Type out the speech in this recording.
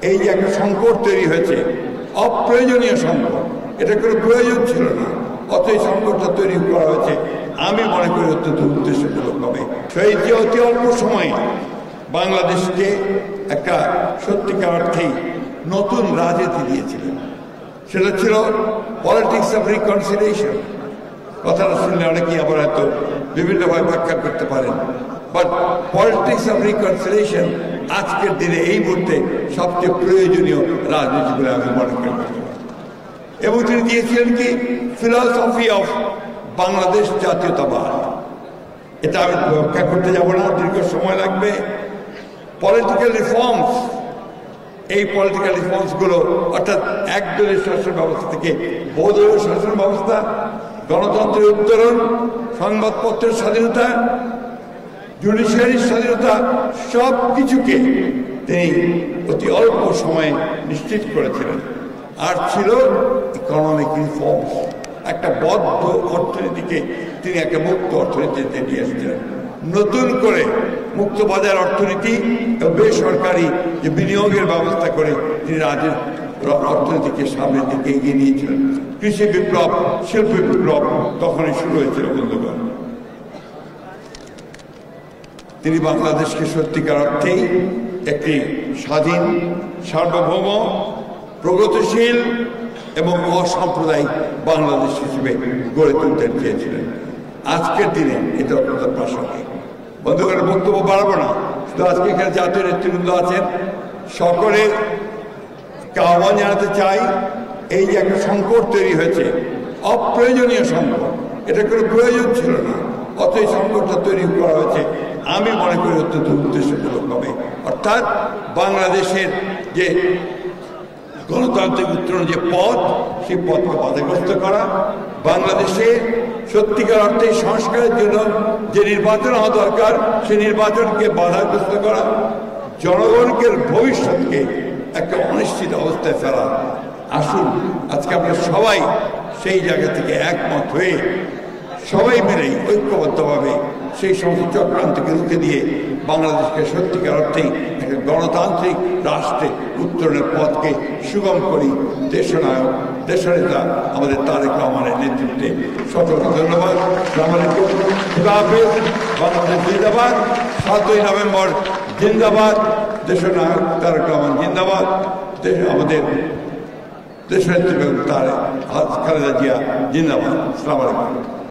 এই যে একটা সংকট তৈরি হয়েছে, অপ্রয়োজনীয় সংকট, এটা কোনো প্রয়োজন ছিল না, অত এই সংকটটা তৈরি করা হয়েছে আমি মনে করি অত্যন্ত উদ্দেশ্যমূলকভাবে। সেই যে অতি অল্প সময়ে বাংলাদেশকে একটা সত্যিকার অর্থেই নতুন রাজনীতি দিয়েছিলেন, সেটা ছিল পলিটিক্স অফ রিকনসিলিয়েশন। কথাটা শুনলে অনেকেই আবার হয়তো বিভিন্নভাবে ব্যাখ্যা করতে পারেন, বাট পলিটিক্স অফ রিকনসিলিয়েশন আজকের দিনে এই মুহূর্তে সবচেয়ে প্রয়োজনীয় রাজনীতি বলে আমি মনে করি। এবং তিনি দিয়েছিলেন কি ফিলসফি অফ বাংলাদেশ জাতীয়তাবাদ। এটা আমি ব্যাখ্যা করতে যাব না, দীর্ঘ সময় লাগবে। পলিটিক্যাল রিফর্মস, এই পলিটিক্যাল রিফর্মসগুলো অর্থাৎ একদলীয় শাসন ব্যবস্থা থেকে বহুদলীয় শাসন ব্যবস্থা, গণতন্ত্রের উত্তরণ, সংবাদপত্রের স্বাধীনতা, জুডিশিয়ারির স্বাধীনতা, সব কিছুকে তিনি অতি অল্প সময়ে নিশ্চিত করেছিলেন। আর ছিল ইকোনমিক রিফর্মস, একটা বদ্ধ অর্থনীতিকে তিনি একটা মুক্ত অর্থনীতিতে নিয়ে এসেছিলেন। নতুন করে মুক্ত বাজার অর্থনীতি এবং বেসরকারি যে বিনিয়োগের ব্যবস্থা করে তিনি রাজ্যের অর্থনীতিকে সামনের দিকে এগিয়ে নিয়েছিলেন। কৃষি বিপ্লব, শিল্প বিপ্লব তখনই শুরু হয়েছিল বন্ধুগণ। তিনি বাংলাদেশকে সত্যিকার অর্থেই একটি স্বাধীন, সার্বভৌম, প্রগতিশীল এবং অসাম্প্রদায়িক বাংলাদেশ হিসেবে গড়ে তুলতে চেয়েছিলেন। আজকের দিনে এটা অত্যন্ত প্রাসঙ্গিক। বন্ধুগণ, বক্তব্য বাড়াবো না, শুধু আজকে এখানে জাতীয় নেতৃবৃন্দ আছেন, সকলের আহ্বান জানাতে চাই, এই যে একটা সংকট তৈরি হয়েছে, অপ্রয়োজনীয় সংকট, এটা কোনো প্রয়োজন ছিল না, অত এই সংকটটা তৈরি করা হয়েছে আমি মনে করি অত্যন্ত উদ্দেশ্যমূলকভাবে। অর্থাৎ বাংলাদেশের যে গণতান্ত্রিক উত্তরণ যে পথ, সেই পথকে বাধাগ্রস্ত করা, বাংলাদেশে সত্যিকার অর্থে সংস্কারের জন্য যে নির্বাচন হওয়া দরকার সেই নির্বাচনকে বাধাগ্রস্ত করা, জনগণকে ভবিষ্যৎকে একটা অনিশ্চিত অবস্থায় ফেলা। আসুন আজকে আমরা সবাই সেই জায়গা থেকে একমত হয়ে সবাই মিলেই ঐক্যবদ্ধভাবে সেই সমস্ত চক্রান্তকে রুখে দিয়ে বাংলাদেশকে সত্যিকার অর্থেই একটা গণতান্ত্রিক রাষ্ট্রে উত্তরণের পথকে সুগম করি। দেশনায়ক, দেশনেতা আমাদের তারেক রহমানের নেতৃত্বে সকলকে ধন্যবাদ। বাংলাদেশ জিন্দাবাদ। 7ই নভেম্বর জিন্দাবাদ। দেশনায়ক তারেক রহমান জিন্দাবাদ। আমাদের দেশনেত্রী তারেক খালেদা জিয়া জিন্দাবাদ। আসসালামু আলাইকুম।